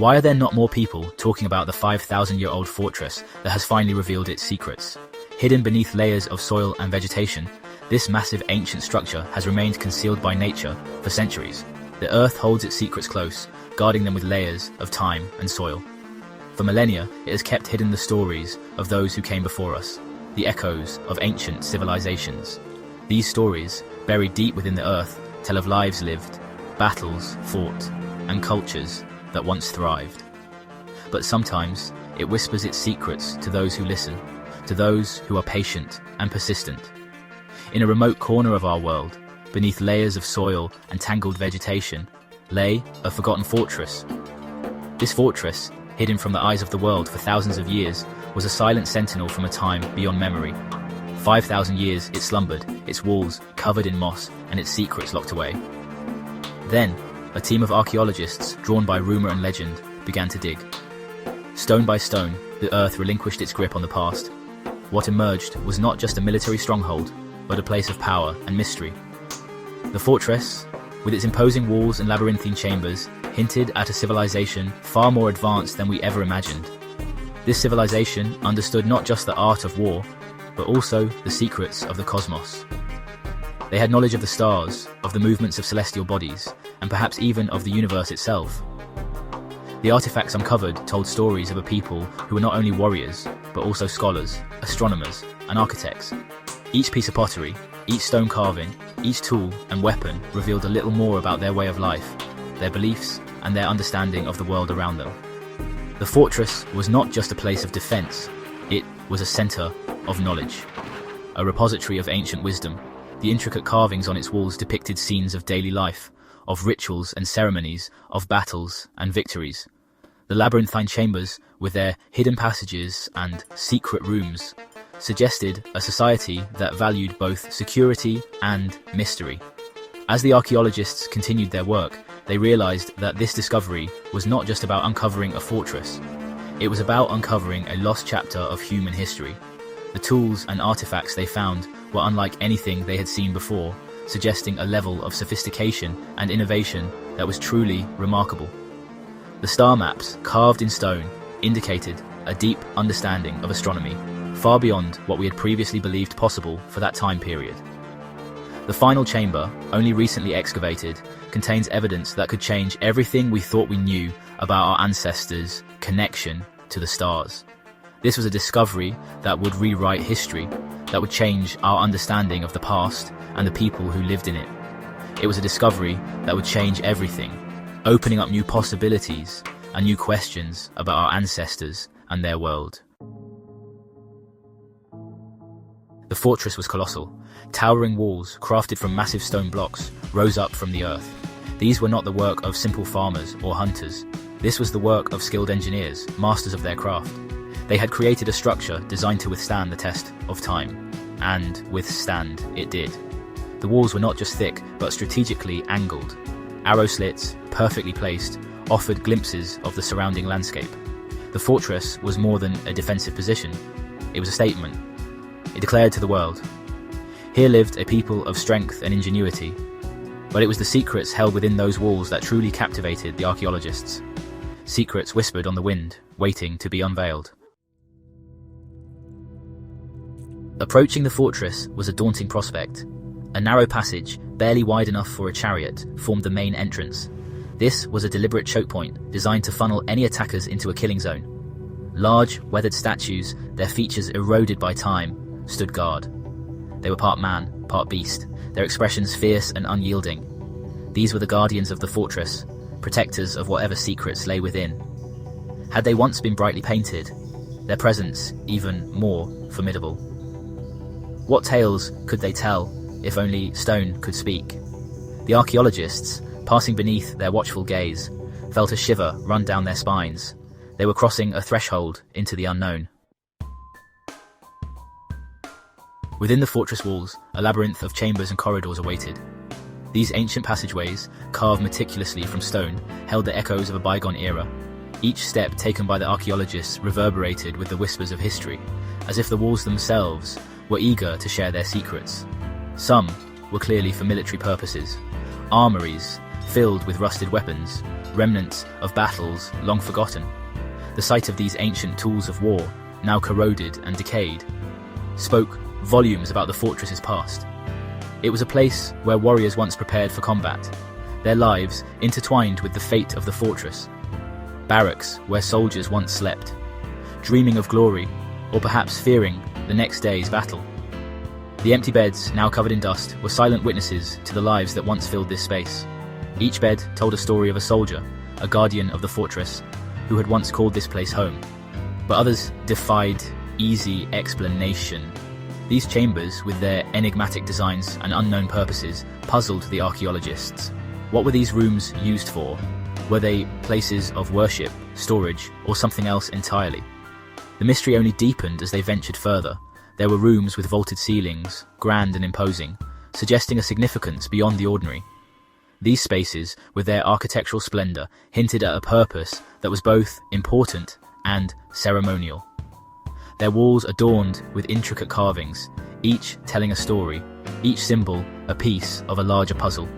Why are there not more people talking about the 5,000-year-old fortress that has finally revealed its secrets? Hidden beneath layers of soil and vegetation, this massive ancient structure has remained concealed by nature for centuries. The earth holds its secrets close, guarding them with layers of time and soil. For millennia, it has kept hidden the stories of those who came before us, the echoes of ancient civilizations. These stories, buried deep within the earth, tell of lives lived, battles fought, and cultures that once thrived. But sometimes, it whispers its secrets to those who listen, to those who are patient and persistent. In a remote corner of our world, beneath layers of soil and tangled vegetation, lay a forgotten fortress. This fortress, hidden from the eyes of the world for thousands of years, was a silent sentinel from a time beyond memory. 5,000 years it slumbered, its walls covered in moss and its secrets locked away. Then, a team of archaeologists, drawn by rumor and legend, began to dig. Stone by stone, the earth relinquished its grip on the past. What emerged was not just a military stronghold, but a place of power and mystery. The fortress, with its imposing walls and labyrinthine chambers, hinted at a civilization far more advanced than we ever imagined. This civilization understood not just the art of war, but also the secrets of the cosmos. They had knowledge of the stars, of the movements of celestial bodies, and perhaps even of the universe itself. The artifacts uncovered told stories of a people who were not only warriors, but also scholars, astronomers, and architects. Each piece of pottery, each stone carving, each tool and weapon revealed a little more about their way of life, their beliefs, and their understanding of the world around them. The fortress was not just a place of defense, it was a center of knowledge, a repository of ancient wisdom. The intricate carvings on its walls depicted scenes of daily life, of rituals and ceremonies, of battles and victories. The labyrinthine chambers, with their hidden passages and secret rooms, suggested a society that valued both security and mystery. As the archaeologists continued their work, they realized that this discovery was not just about uncovering a fortress. It was about uncovering a lost chapter of human history. The tools and artifacts they found were unlike anything they had seen before, suggesting a level of sophistication and innovation that was truly remarkable. The star maps, carved in stone, indicated a deep understanding of astronomy, far beyond what we had previously believed possible for that time period. The final chamber, only recently excavated, contains evidence that could change everything we thought we knew about our ancestors' connection to the stars. This was a discovery that would rewrite history, that would change our understanding of the past and the people who lived in it. It was a discovery that would change everything, opening up new possibilities and new questions about our ancestors and their world. The fortress was colossal. Towering walls, crafted from massive stone blocks, rose up from the earth. These were not the work of simple farmers or hunters. This was the work of skilled engineers, masters of their craft. They had created a structure designed to withstand the test of time. And withstand it did. The walls were not just thick, but strategically angled. Arrow slits, perfectly placed, offered glimpses of the surrounding landscape. The fortress was more than a defensive position. It was a statement. It declared to the world, here lived a people of strength and ingenuity. But it was the secrets held within those walls that truly captivated the archaeologists. Secrets whispered on the wind, waiting to be unveiled. Approaching the fortress was a daunting prospect. A narrow passage, barely wide enough for a chariot, formed the main entrance. This was a deliberate choke point, designed to funnel any attackers into a killing zone. Large, weathered statues, their features eroded by time, stood guard. They were part man, part beast, their expressions fierce and unyielding. These were the guardians of the fortress, protectors of whatever secrets lay within. Had they once been brightly painted, their presence even more formidable. What tales could they tell if only stone could speak? The archaeologists, passing beneath their watchful gaze, felt a shiver run down their spines. They were crossing a threshold into the unknown. Within the fortress walls, a labyrinth of chambers and corridors awaited. These ancient passageways, carved meticulously from stone, held the echoes of a bygone era. Each step taken by the archaeologists reverberated with the whispers of history, as if the walls themselves were eager to share their secrets. Some were clearly for military purposes. Armories filled with rusted weapons, remnants of battles long forgotten. The sight of these ancient tools of war, now corroded and decayed, spoke volumes about the fortress's past. It was a place where warriors once prepared for combat, their lives intertwined with the fate of the fortress. Barracks where soldiers once slept, dreaming of glory, or perhaps fearing the next day's battle. The empty beds, now covered in dust, were silent witnesses to the lives that once filled this space. Each bed told a story of a soldier, a guardian of the fortress, who had once called this place home. But others defied easy explanation. These chambers, with their enigmatic designs and unknown purposes, puzzled the archaeologists. What were these rooms used for? Were they places of worship, storage, or something else entirely? The mystery only deepened as they ventured further. There were rooms with vaulted ceilings, grand and imposing, suggesting a significance beyond the ordinary. These spaces, with their architectural splendor, hinted at a purpose that was both important and ceremonial. Their walls adorned with intricate carvings, each telling a story, each symbol a piece of a larger puzzle.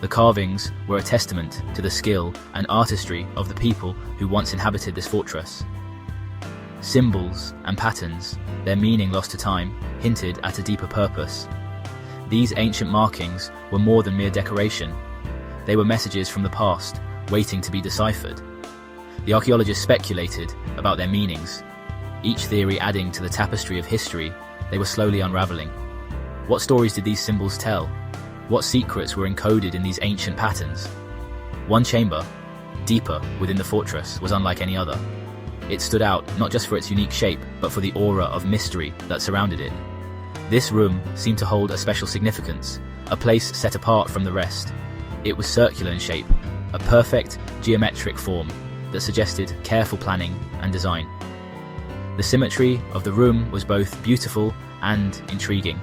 The carvings were a testament to the skill and artistry of the people who once inhabited this fortress. Symbols and patterns, their meaning lost to time, hinted at a deeper purpose. These ancient markings were more than mere decoration. They were messages from the past, waiting to be deciphered. The archaeologists speculated about their meanings, each theory adding to the tapestry of history they were slowly unraveling. What stories did these symbols tell? What secrets were encoded in these ancient patterns? One chamber, deeper within the fortress, was unlike any other. It stood out not just for its unique shape, but for the aura of mystery that surrounded it. This room seemed to hold a special significance, a place set apart from the rest. It was circular in shape, a perfect geometric form that suggested careful planning and design. The symmetry of the room was both beautiful and intriguing,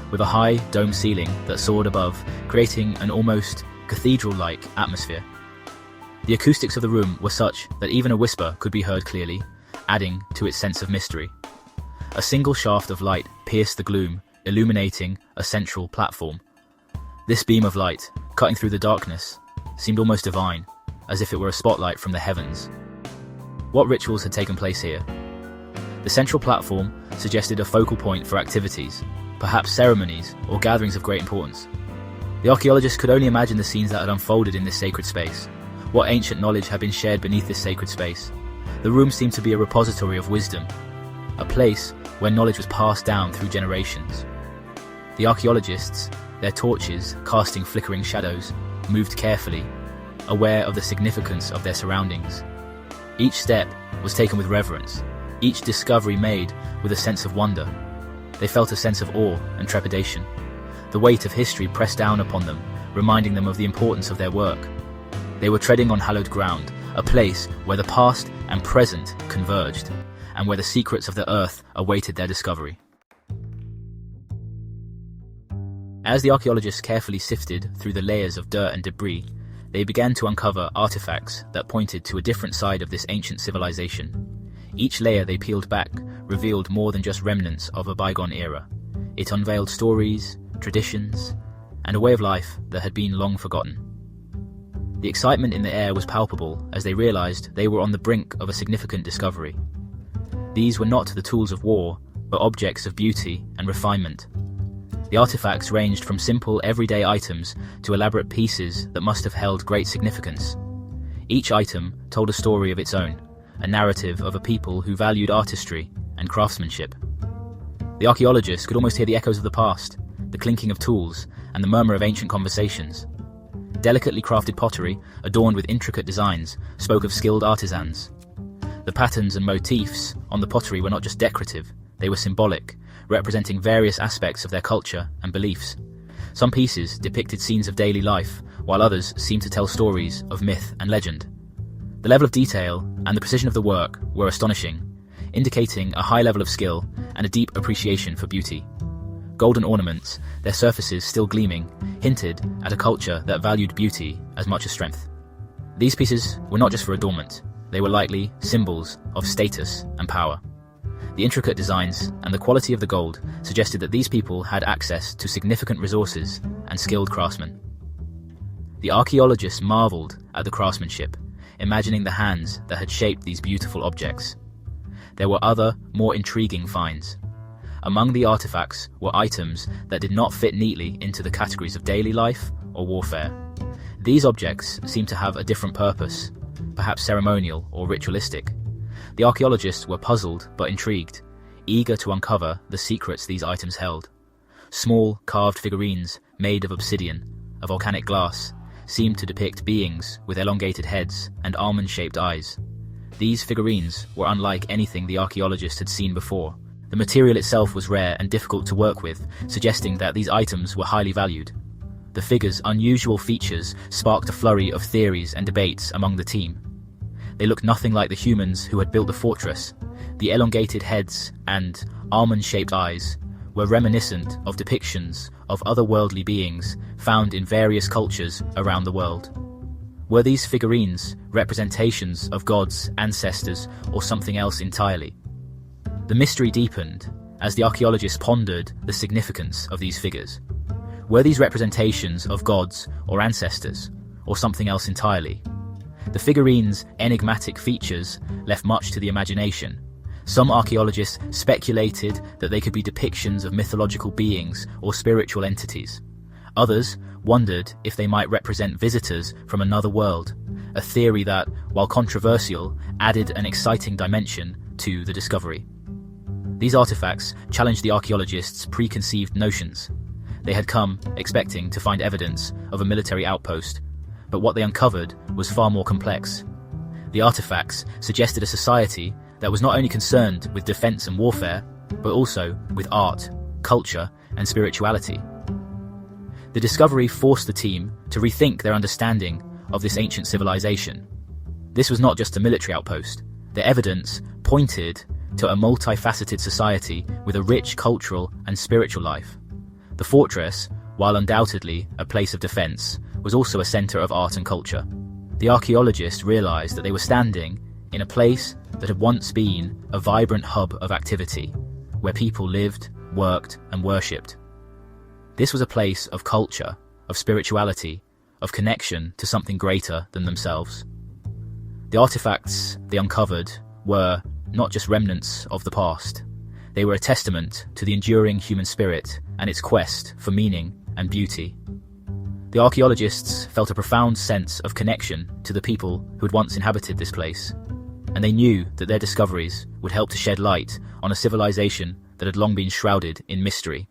with a high dome ceiling that soared above, creating an almost cathedral-like atmosphere. The acoustics of the room were such that even a whisper could be heard clearly, adding to its sense of mystery. A single shaft of light pierced the gloom, illuminating a central platform. This beam of light, cutting through the darkness, seemed almost divine, as if it were a spotlight from the heavens. What rituals had taken place here? The central platform suggested a focal point for activities, perhaps ceremonies or gatherings of great importance. The archaeologists could only imagine the scenes that had unfolded in this sacred space. What ancient knowledge had been shared beneath this sacred space? The room seemed to be a repository of wisdom, a place where knowledge was passed down through generations. The archaeologists, their torches casting flickering shadows, moved carefully, aware of the significance of their surroundings. Each step was taken with reverence, each discovery made with a sense of wonder. They felt a sense of awe and trepidation. The weight of history pressed down upon them, reminding them of the importance of their work. They were treading on hallowed ground, a place where the past and present converged, and where the secrets of the earth awaited their discovery. As the archaeologists carefully sifted through the layers of dirt and debris, they began to uncover artifacts that pointed to a different side of this ancient civilization. Each layer they peeled back revealed more than just remnants of a bygone era. It unveiled stories, traditions, and a way of life that had been long forgotten. The excitement in the air was palpable as they realized they were on the brink of a significant discovery. These were not the tools of war, but objects of beauty and refinement. The artifacts ranged from simple everyday items to elaborate pieces that must have held great significance. Each item told a story of its own, a narrative of a people who valued artistry and craftsmanship. The archaeologists could almost hear the echoes of the past, the clinking of tools, and the murmur of ancient conversations. Delicately crafted pottery, adorned with intricate designs, spoke of skilled artisans. The patterns and motifs on the pottery were not just decorative, they were symbolic, representing various aspects of their culture and beliefs. Some pieces depicted scenes of daily life, while others seemed to tell stories of myth and legend. The level of detail and the precision of the work were astonishing, indicating a high level of skill and a deep appreciation for beauty. Golden ornaments, their surfaces still gleaming, hinted at a culture that valued beauty as much as strength. These pieces were not just for adornment, they were likely symbols of status and power. The intricate designs and the quality of the gold suggested that these people had access to significant resources and skilled craftsmen. The archaeologists marveled at the craftsmanship, imagining the hands that had shaped these beautiful objects. There were other, more intriguing finds. Among the artifacts were items that did not fit neatly into the categories of daily life or warfare. These objects seemed to have a different purpose, perhaps ceremonial or ritualistic. The archaeologists were puzzled but intrigued, eager to uncover the secrets these items held. Small, carved figurines made of obsidian, a volcanic glass, seemed to depict beings with elongated heads and almond-shaped eyes. These figurines were unlike anything the archaeologists had seen before. The material itself was rare and difficult to work with, suggesting that these items were highly valued. The figures' unusual features sparked a flurry of theories and debates among the team. They looked nothing like the humans who had built the fortress. The elongated heads and almond-shaped eyes were reminiscent of depictions of otherworldly beings found in various cultures around the world. Were these figurines representations of gods, ancestors, or something else entirely? The mystery deepened as the archaeologists pondered the significance of these figures. Were these representations of gods or ancestors, or something else entirely? The figurines' enigmatic features left much to the imagination. Some archaeologists speculated that they could be depictions of mythological beings or spiritual entities. Others wondered if they might represent visitors from another world, a theory that, while controversial, added an exciting dimension to the discovery. These artifacts challenged the archaeologists' preconceived notions. They had come expecting to find evidence of a military outpost, but what they uncovered was far more complex. The artifacts suggested a society that was not only concerned with defense and warfare, but also with art, culture, and spirituality. The discovery forced the team to rethink their understanding of this ancient civilization. This was not just a military outpost. The evidence pointed to a multifaceted society with a rich cultural and spiritual life. The fortress, while undoubtedly a place of defense, was also a center of art and culture. The archaeologists realized that they were standing in a place that had once been a vibrant hub of activity, where people lived, worked, and worshipped. This was a place of culture, of spirituality, of connection to something greater than themselves. The artifacts they uncovered were not just remnants of the past. They were a testament to the enduring human spirit and its quest for meaning and beauty. The archaeologists felt a profound sense of connection to the people who had once inhabited this place, and they knew that their discoveries would help to shed light on a civilization that had long been shrouded in mystery.